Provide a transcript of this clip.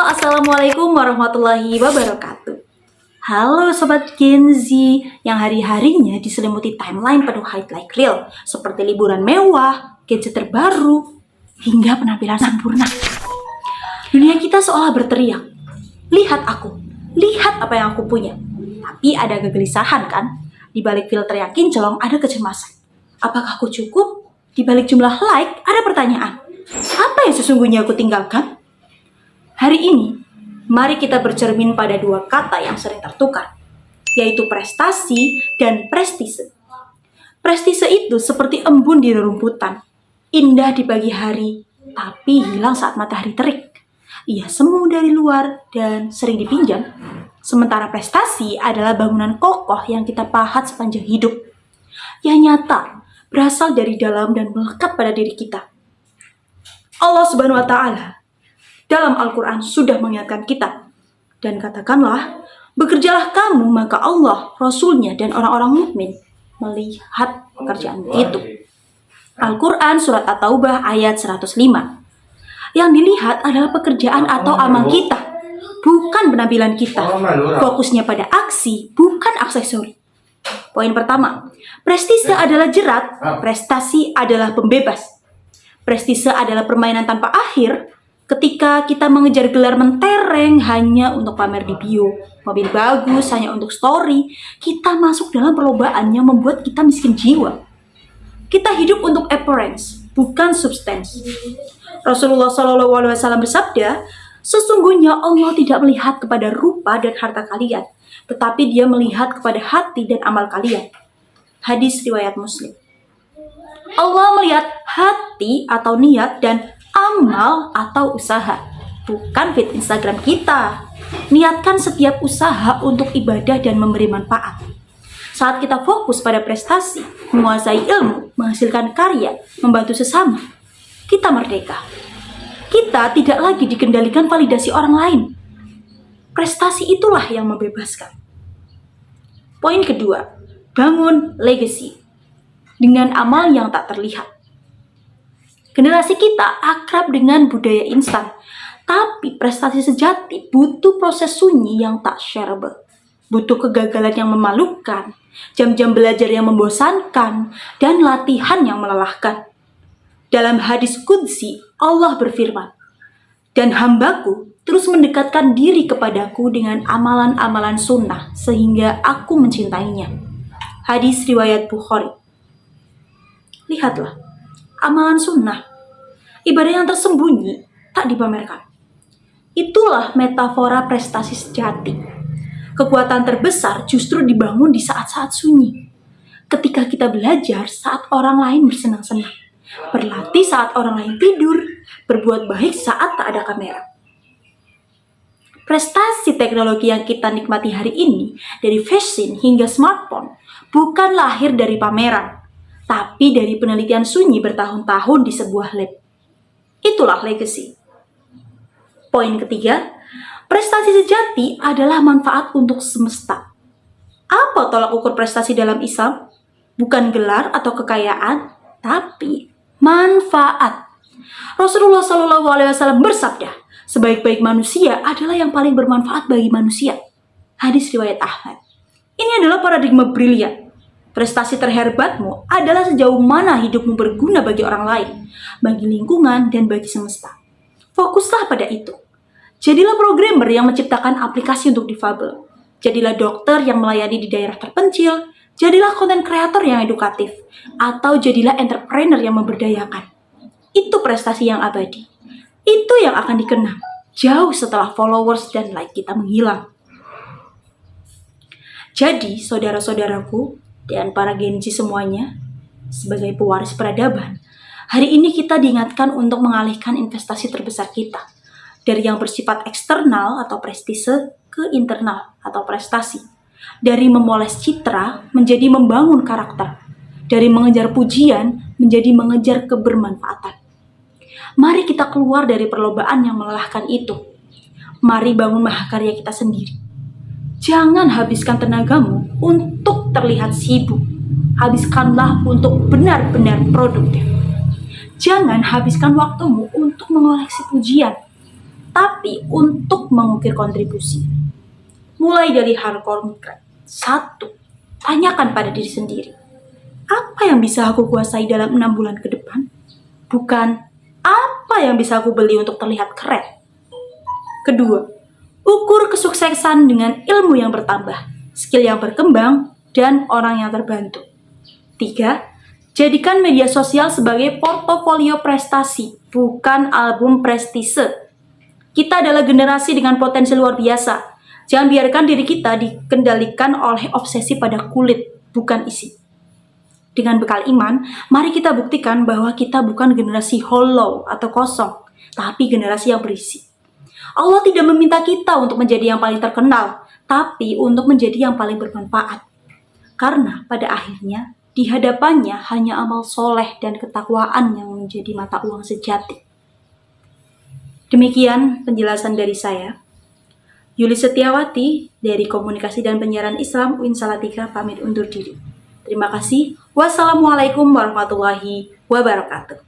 Assalamualaikum warahmatullahi wabarakatuh. Halo Sobat Gen Z yang hari-harinya diselimuti timeline penuh highlight reel seperti liburan mewah, gadget terbaru, hingga penampilan sempurna. Dunia kita seolah berteriak, lihat aku, lihat apa yang aku punya. Tapi ada kegelisahan kan? Di balik filter yang kinclong ada kecemasan. Apakah aku cukup? Di balik jumlah like ada pertanyaan. Apa yang sesungguhnya aku tinggalkan? Hari ini, mari kita bercermin pada dua kata yang sering tertukar, yaitu prestasi dan prestise. Prestise itu seperti embun di rerumputan, indah di pagi hari, tapi hilang saat matahari terik. Ia semu dari luar dan sering dipinjam. Sementara prestasi adalah bangunan kokoh yang kita pahat sepanjang hidup, yang nyata, berasal dari dalam dan melekat pada diri kita. Allah Subhanahu wa Ta'ala dalam Al-Quran sudah mengingatkan kita. Dan katakanlah, bekerjalah kamu maka Allah, Rasulnya, dan orang-orang mukmin melihat pekerjaan itu. Al-Quran Surat At-Taubah ayat 105. Yang dilihat adalah pekerjaan atau amal kita, bukan penampilan kita. Fokusnya pada aksi, bukan aksesori. Poin pertama, prestise adalah jerat, prestasi adalah pembebas. Prestise adalah permainan tanpa akhir. Ketika kita mengejar gelar mentereng hanya untuk pamer di bio, mobil bagus hanya untuk story, kita masuk dalam perlombaan yang membuat kita miskin jiwa. Kita hidup untuk appearance, bukan substance. Rasulullah SAW bersabda, sesungguhnya Allah tidak melihat kepada rupa dan harta kalian, tetapi Dia melihat kepada hati dan amal kalian. Hadis riwayat Muslim. Allah melihat hati atau niat dan amal atau usaha, bukan feed Instagram kita. Niatkan setiap usaha untuk ibadah dan memberi manfaat. Saat kita fokus pada prestasi, menguasai ilmu, menghasilkan karya, membantu sesama, kita merdeka. Kita tidak lagi dikendalikan validasi orang lain. Prestasi itulah yang membebaskan. Poin kedua, bangun legacy dengan amal yang tak terlihat. Generasi kita akrab dengan budaya instan, tapi prestasi sejati butuh proses sunyi yang tak shareable. Butuh kegagalan yang memalukan, jam-jam belajar yang membosankan, dan latihan yang melelahkan. Dalam hadis qudsi, Allah berfirman, dan hambaku terus mendekatkan diri kepadaku dengan amalan-amalan sunnah, sehingga aku mencintainya. Hadis riwayat Bukhari. Lihatlah, amalan sunnah, ibadah yang tersembunyi, tak dipamerkan. Itulah metafora prestasi sejati. Kekuatan terbesar justru dibangun di saat-saat sunyi. Ketika kita belajar saat orang lain bersenang-senang, berlatih saat orang lain tidur, berbuat baik saat tak ada kamera. Prestasi teknologi yang kita nikmati hari ini, dari fashion hingga smartphone, bukan lahir dari pameran, tapi dari penelitian sunyi bertahun-tahun di sebuah lab. Itulah legacy. Poin ketiga, prestasi sejati adalah manfaat untuk semesta. Apa tolak ukur prestasi dalam Islam? Bukan gelar atau kekayaan, tapi manfaat. Rasulullah SAW bersabda, sebaik-baik manusia adalah yang paling bermanfaat bagi manusia. Hadis riwayat Ahmad. Ini adalah paradigma brilian. Prestasi terhebatmu adalah sejauh mana hidupmu berguna bagi orang lain, bagi lingkungan, dan bagi semesta. Fokuslah pada itu. Jadilah programmer yang menciptakan aplikasi untuk difabel. Jadilah dokter yang melayani di daerah terpencil. Jadilah konten kreator yang edukatif. Atau jadilah entrepreneur yang memberdayakan. Itu prestasi yang abadi. Itu yang akan dikenang jauh setelah followers dan like kita menghilang. Jadi, saudara-saudaraku, dan para Gen Z semuanya, sebagai pewaris peradaban, hari ini kita diingatkan untuk mengalihkan investasi terbesar kita dari yang bersifat eksternal atau prestise ke internal atau prestasi, dari memoles citra menjadi membangun karakter, dari mengejar pujian menjadi mengejar kebermanfaatan. Mari kita keluar dari perlombaan yang melelahkan itu. Mari bangun mahakarya kita sendiri. Jangan habiskan tenagamu untuk terlihat sibuk. Habiskanlah untuk benar-benar produktif. Jangan habiskan waktumu untuk mengoleksi pujian. Tapi hati untuk mengukir kontribusi. Mulai dari hal konkret. 1. Tanyakan pada diri sendiri. Apa yang bisa aku kuasai dalam 6 bulan ke depan? Bukan, apa yang bisa aku beli untuk terlihat keren? Kedua, ukur kesuksesan dengan ilmu yang bertambah, skill yang berkembang, dan orang yang terbantu. 3. Jadikan media sosial sebagai portofolio prestasi, bukan album prestise. Kita adalah generasi dengan potensi luar biasa. Jangan biarkan diri kita dikendalikan oleh obsesi pada kulit, bukan isi. Dengan bekal iman, mari kita buktikan bahwa kita bukan generasi hollow atau kosong, tapi generasi yang berisi. Allah tidak meminta kita untuk menjadi yang paling terkenal, tapi untuk menjadi yang paling bermanfaat. Karena pada akhirnya, di hadapannya hanya amal soleh dan ketakwaan yang menjadi mata uang sejati. Demikian penjelasan dari saya. Yuli Setiawati dari Komunikasi dan Penyiaran Islam UIN Salatiga pamit undur diri. Terima kasih. Wassalamualaikum warahmatullahi wabarakatuh.